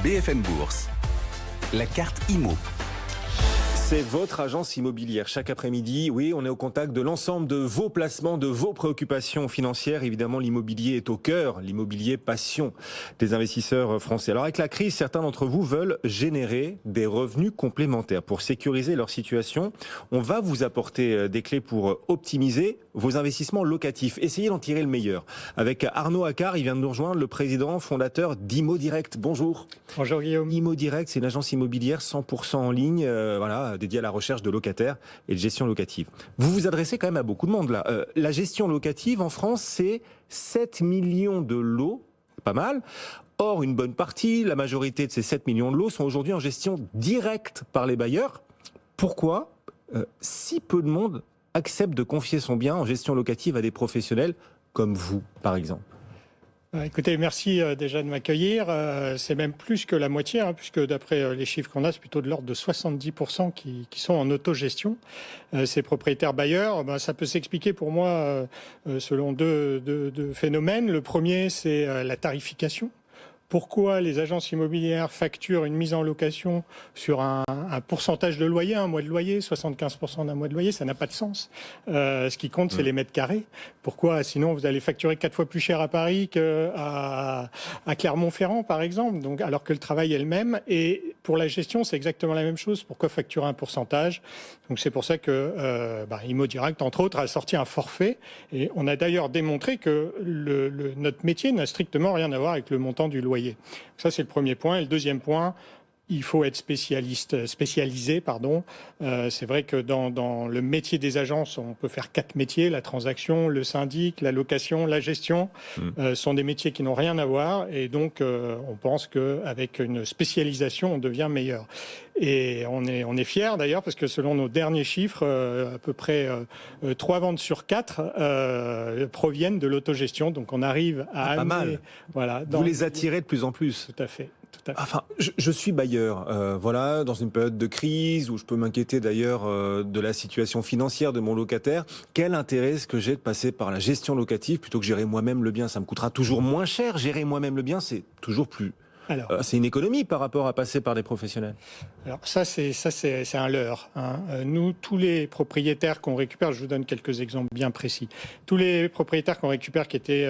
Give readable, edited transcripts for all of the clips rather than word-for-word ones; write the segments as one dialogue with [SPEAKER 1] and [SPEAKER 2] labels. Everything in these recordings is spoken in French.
[SPEAKER 1] BFM Bourse, la carte IMO.
[SPEAKER 2] C'est votre agence immobilière. Chaque après-midi, oui, on est au contact de l'ensemble de vos placements, de vos préoccupations financières. Évidemment, l'immobilier est au cœur, l'immobilier passion des investisseurs français. Alors avec la crise, certains d'entre vous veulent générer des revenus complémentaires pour sécuriser leur situation. On va vous apporter des clés pour optimiser vos investissements locatifs. Essayez d'en tirer le meilleur. Avec Arnaud Accard, il vient de nous rejoindre, le président fondateur d'Imo Direct. Bonjour.
[SPEAKER 3] Bonjour Guillaume.
[SPEAKER 2] Imo Direct, c'est une agence immobilière 100% en ligne, dédiée à la recherche de locataires et de gestion locative. Vous vous adressez quand même à beaucoup de monde là. La gestion locative en France, c'est 7 millions de lots, pas mal. Or, une bonne partie, la majorité de ces 7 millions de lots sont aujourd'hui en gestion directe par les bailleurs. Pourquoi si peu de monde accepte de confier son bien en gestion locative à des professionnels comme vous, par exemple?
[SPEAKER 3] Écoutez, merci déjà de m'accueillir. C'est même plus que la moitié, puisque d'après les chiffres qu'on a, c'est plutôt de l'ordre de 70% qui sont en autogestion. Ces propriétaires bailleurs, ça peut s'expliquer pour moi selon deux phénomènes. Le premier, c'est la tarification. Pourquoi les agences immobilières facturent une mise en location sur un pourcentage de loyer, un mois de loyer, 75% d'un mois de loyer, ça n'a pas de sens. Ce qui compte, c'est les mètres carrés. Pourquoi? Sinon, vous allez facturer 4 fois plus cher à Paris qu'à Clermont-Ferrand, par exemple. Donc, alors que le travail est le même. Et pour la gestion, c'est exactement la même chose. Pourquoi facturer un pourcentage? Donc, c'est pour ça que Imo Direct, entre autres, a sorti un forfait. Et on a d'ailleurs démontré que notre métier n'a strictement rien à voir avec le montant du loyer. Ça, c'est le premier point. Et le deuxième point, il faut être spécialisé. C'est vrai que dans le métier des agences, on peut faire 4 métiers: la transaction, le syndic, la location, la gestion. Sont des métiers qui n'ont rien à voir. Et donc, on pense qu'avec une spécialisation, on devient meilleur. Et on est fiers d'ailleurs, parce que selon nos derniers chiffres, à peu près 3 ventes sur 4 proviennent de l'autogestion. Donc on arrive à amener...
[SPEAKER 2] Pas mal.
[SPEAKER 3] Voilà,
[SPEAKER 2] Vous les attirez de plus en plus.
[SPEAKER 3] Tout à fait.
[SPEAKER 2] Enfin, je suis bailleur, dans une période de crise où je peux m'inquiéter d'ailleurs de la situation financière de mon locataire. Quel intérêt est-ce que j'ai de passer par la gestion locative plutôt que gérer moi-même le bien? Ça me coûtera toujours moins cher. Gérer moi-même le bien, c'est toujours plus... c'est une économie par rapport à passer par des professionnels.
[SPEAKER 3] Alors ça c'est un leurre. Nous, tous les propriétaires qu'on récupère, je vous donne quelques exemples bien précis. Tous les propriétaires qu'on récupère qui étaient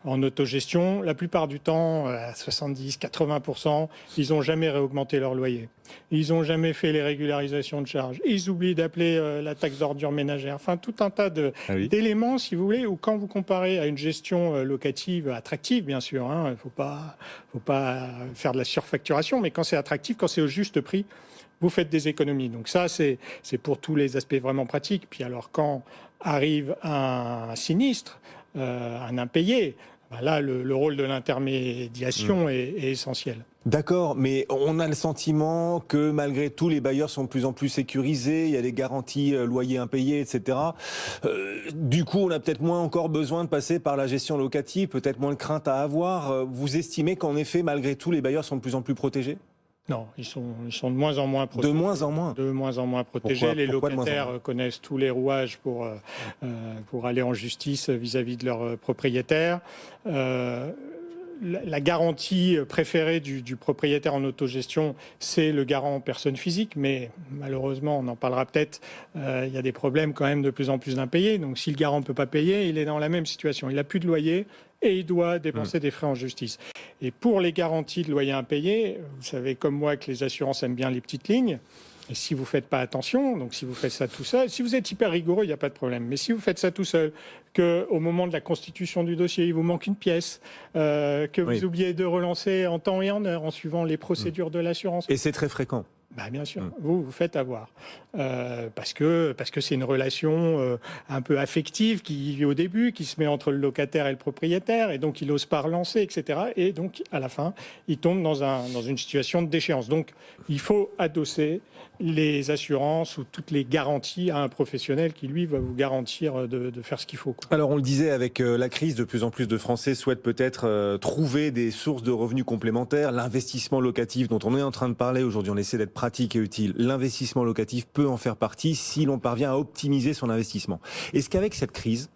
[SPEAKER 3] en autogestion, la plupart du temps, à 70-80%, ils n'ont jamais réaugmenté leur loyer. Ils n'ont jamais fait les régularisations de charges. Ils oublient d'appeler la taxe d'ordure ménagère. Enfin, tout un tas d'éléments, si vous voulez, où quand vous comparez à une gestion locative attractive, bien sûr, il faut pas faire de la surfacturation, mais quand c'est attractif, quand c'est au juste prix, vous faites des économies. Donc ça, c'est pour tous les aspects vraiment pratiques. Puis alors, quand arrive un sinistre, un impayé, là, le rôle de l'intermédiation est essentiel.
[SPEAKER 2] D'accord, mais on a le sentiment que malgré tout, les bailleurs sont de plus en plus sécurisés, il y a des garanties loyers impayés, etc. Du coup, on a peut-être moins encore besoin de passer par la gestion locative, peut-être moins de crainte à avoir. Vous estimez qu'en effet, malgré tout, les bailleurs sont de plus en plus protégés ?
[SPEAKER 3] Non, ils sont de moins en moins protégés.
[SPEAKER 2] De moins en moins.
[SPEAKER 3] De moins en moins protégés. Les locataires connaissent tous les rouages pour aller en justice vis-à-vis de leurs propriétaires. La garantie préférée du propriétaire en autogestion, c'est le garant personne physique, mais malheureusement, on en parlera peut-être, il y a des problèmes quand même de plus en plus d'impayés. Donc si le garant ne peut pas payer, il est dans la même situation. Il n'a plus de loyer et il doit dépenser des frais en justice. Et pour les garanties de loyer impayés, vous savez comme moi que les assurances aiment bien les petites lignes. Et si vous ne faites pas attention, donc si vous faites ça tout seul, si vous êtes hyper rigoureux, il n'y a pas de problème. Mais si vous faites ça tout seul, qu'au moment de la constitution du dossier, il vous manque une pièce, que vous oubliez de relancer en temps et en heure en suivant les procédures de l'assurance.
[SPEAKER 2] Et c'est très fréquent.
[SPEAKER 3] Bien sûr, vous faites avoir. Parce que c'est une relation un peu affective qui, au début, qui se met entre le locataire et le propriétaire, et donc il n'ose pas relancer, etc. Et donc, à la fin, il tombe dans une situation de déchéance. Donc, il faut adosser les assurances ou toutes les garanties à un professionnel qui, lui, va vous garantir de faire ce qu'il faut.
[SPEAKER 2] Alors, on le disait, avec la crise, de plus en plus de Français souhaitent peut-être trouver des sources de revenus complémentaires. L'investissement locatif dont on est en train de parler aujourd'hui, on essaie d'être pratique et utile. L'investissement locatif peut en faire partie si l'on parvient à optimiser son investissement. Est-ce qu'avec cette crise,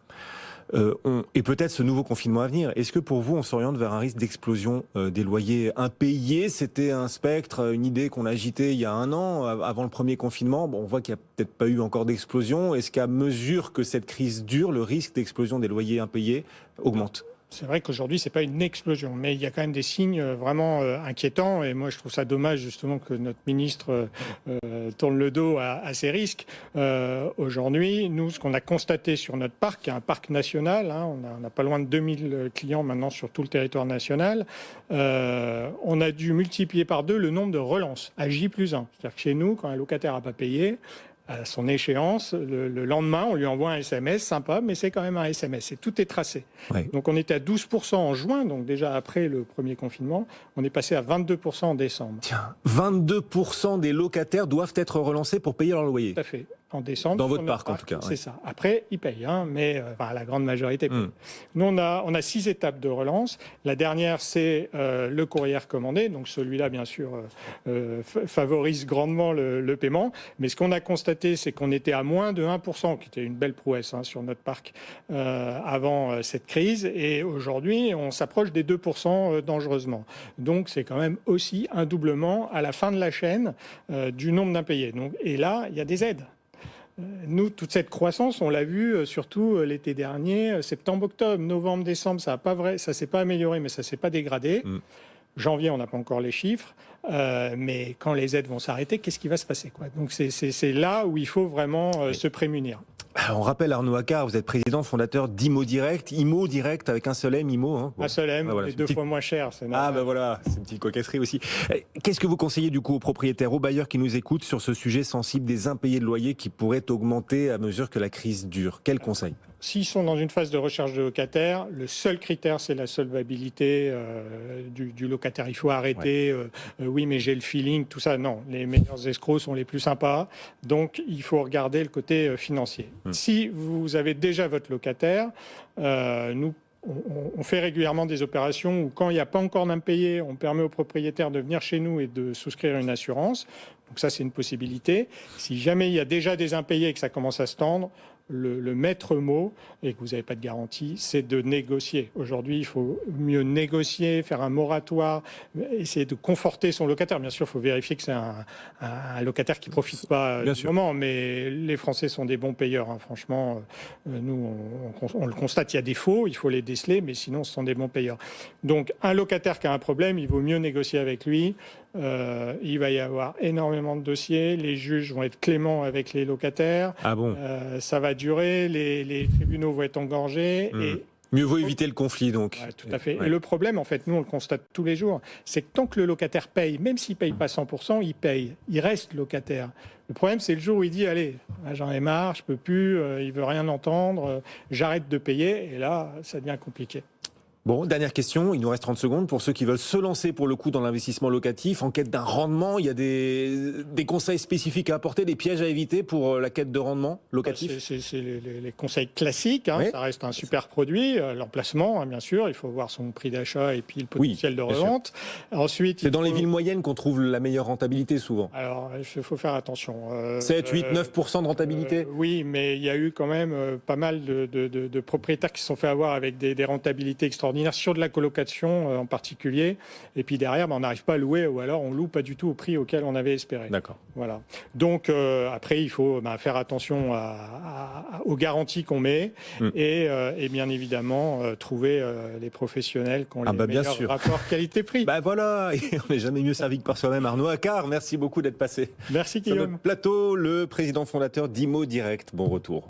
[SPEAKER 2] Et peut-être ce nouveau confinement à venir. Est-ce que pour vous, on s'oriente vers un risque d'explosion des loyers impayés? C'était un spectre, une idée qu'on a agitée il y a un an, avant le premier confinement. Bon, on voit qu'il n'y a peut-être pas eu encore d'explosion. Est-ce qu'à mesure que cette crise dure, le risque d'explosion des loyers impayés augmente?
[SPEAKER 3] C'est vrai qu'aujourd'hui, c'est pas une explosion, mais il y a quand même des signes vraiment inquiétants. Et moi, je trouve ça dommage justement que notre ministre tourne le dos à ces risques. Aujourd'hui, nous, ce qu'on a constaté sur notre parc, qui est un parc national, on a pas loin de 2000 clients maintenant sur tout le territoire national, on a dû multiplier par 2 le nombre de relances à J+1. C'est-à-dire que chez nous, quand un locataire n'a pas payé, à son échéance, le lendemain, on lui envoie un SMS, sympa, mais c'est quand même un SMS, et tout est tracé.
[SPEAKER 2] Ouais.
[SPEAKER 3] Donc on était à 12% en juin, donc déjà après le premier confinement, on est passé à 22% en décembre.
[SPEAKER 2] Tiens, 22% des locataires doivent être relancés pour payer leur loyer.
[SPEAKER 3] Tout à fait. En décembre.
[SPEAKER 2] Dans votre parc, en tout cas.
[SPEAKER 3] C'est
[SPEAKER 2] ouais.
[SPEAKER 3] ça. Après, ils payent, mais la grande majorité paye. Nous, on a 6 étapes de relance. La dernière, c'est le courrier recommandé. Donc celui-là, bien sûr, favorise grandement le paiement. Mais ce qu'on a constaté, c'est qu'on était à moins de 1%, qui était une belle prouesse sur notre parc avant cette crise. Et aujourd'hui, on s'approche des 2% dangereusement. Donc c'est quand même aussi un doublement à la fin de la chaîne du nombre d'impayés. Et là, il y a des aides. Nous, toute cette croissance, on l'a vu surtout l'été dernier, septembre, octobre, novembre, décembre, ça s'est pas amélioré, mais ça s'est pas dégradé. Janvier, on n'a pas encore les chiffres, mais quand les aides vont s'arrêter, qu'est-ce qui va se passer, quoi? Donc c'est là où il faut vraiment se prémunir.
[SPEAKER 2] On rappelle Arnaud Accard, vous êtes président fondateur d'Imo Direct. Imo Direct avec un seul M, Imo. Bon.
[SPEAKER 3] Un seul M,
[SPEAKER 2] voilà,
[SPEAKER 3] et 2 fois moins cher.
[SPEAKER 2] Voilà, c'est une petite cocasserie aussi. Qu'est-ce que vous conseillez du coup aux propriétaires, aux bailleurs qui nous écoutent sur ce sujet sensible des impayés de loyer qui pourraient augmenter à mesure que la crise dure? Quels conseils?
[SPEAKER 3] S'ils sont dans une phase de recherche de locataire, le seul critère, c'est la solvabilité du locataire. Il faut arrêter, oui, mais j'ai le feeling, tout ça. Non, les meilleurs escrocs sont les plus sympas. Donc, il faut regarder le côté financier. Si vous avez déjà votre locataire, nous, on fait régulièrement des opérations où, quand il n'y a pas encore d'impayé, on permet aux propriétaires de venir chez nous et de souscrire une assurance. Donc ça, c'est une possibilité. Si jamais il y a déjà des impayés et que ça commence à se tendre, le maître mot, et que vous n'avez pas de garantie, c'est de négocier. Aujourd'hui, il faut mieux négocier, faire un moratoire, essayer de conforter son locataire. Bien sûr, il faut vérifier que c'est un locataire qui ne profite pas du moment, mais les Français sont des bons payeurs. Franchement, nous, on le constate, il y a des faux, il faut les déceler, mais sinon, ce sont des bons payeurs. Donc, un locataire qui a un problème, il vaut mieux négocier avec lui. Il va y avoir énormément de dossiers, les juges vont être cléments avec les locataires.
[SPEAKER 2] Ah bon?
[SPEAKER 3] Ça va durer, les tribunaux vont être engorgés. Et
[SPEAKER 2] mieux vaut éviter le conflit, donc.
[SPEAKER 3] Ouais, tout à fait. Ouais. Et le problème, en fait, nous, on le constate tous les jours, c'est que tant que le locataire paye, même s'il ne paye pas 100%, il paye. Il reste locataire. Le problème, c'est le jour où il dit, allez, j'en ai marre, je ne peux plus, il ne veut rien entendre, j'arrête de payer. Et là, ça devient compliqué.
[SPEAKER 2] Bon, dernière question, il nous reste 30 secondes. Pour ceux qui veulent se lancer pour le coup dans l'investissement locatif, en quête d'un rendement, il y a des conseils spécifiques à apporter, des pièges à éviter pour la quête de rendement locatif?
[SPEAKER 3] C'est les conseils classiques, oui. Ça reste un super produit. L'emplacement, bien sûr, il faut voir son prix d'achat et puis le potentiel de revente. Ensuite,
[SPEAKER 2] c'est dans les villes moyennes qu'on trouve la meilleure rentabilité souvent.
[SPEAKER 3] Alors, il faut faire attention.
[SPEAKER 2] 7, 8, 9% de rentabilité
[SPEAKER 3] oui, mais il y a eu quand même pas mal de propriétaires qui se sont fait avoir avec des rentabilités extraordinaires sur de la colocation en particulier. Et puis derrière, on n'arrive pas à louer ou alors on loue pas du tout au prix auquel on avait espéré.
[SPEAKER 2] D'accord.
[SPEAKER 3] Voilà. Donc après, il faut faire attention aux garanties qu'on met et bien évidemment trouver les professionnels qui ont les meilleurs rapports qualité-prix.
[SPEAKER 2] Voilà, on n'est jamais mieux servi que par soi-même. Arnaud Accard, merci beaucoup d'être passé.
[SPEAKER 3] Merci Guillaume.
[SPEAKER 2] Sur notre plateau, le président fondateur d'Imo Direct. Bon retour.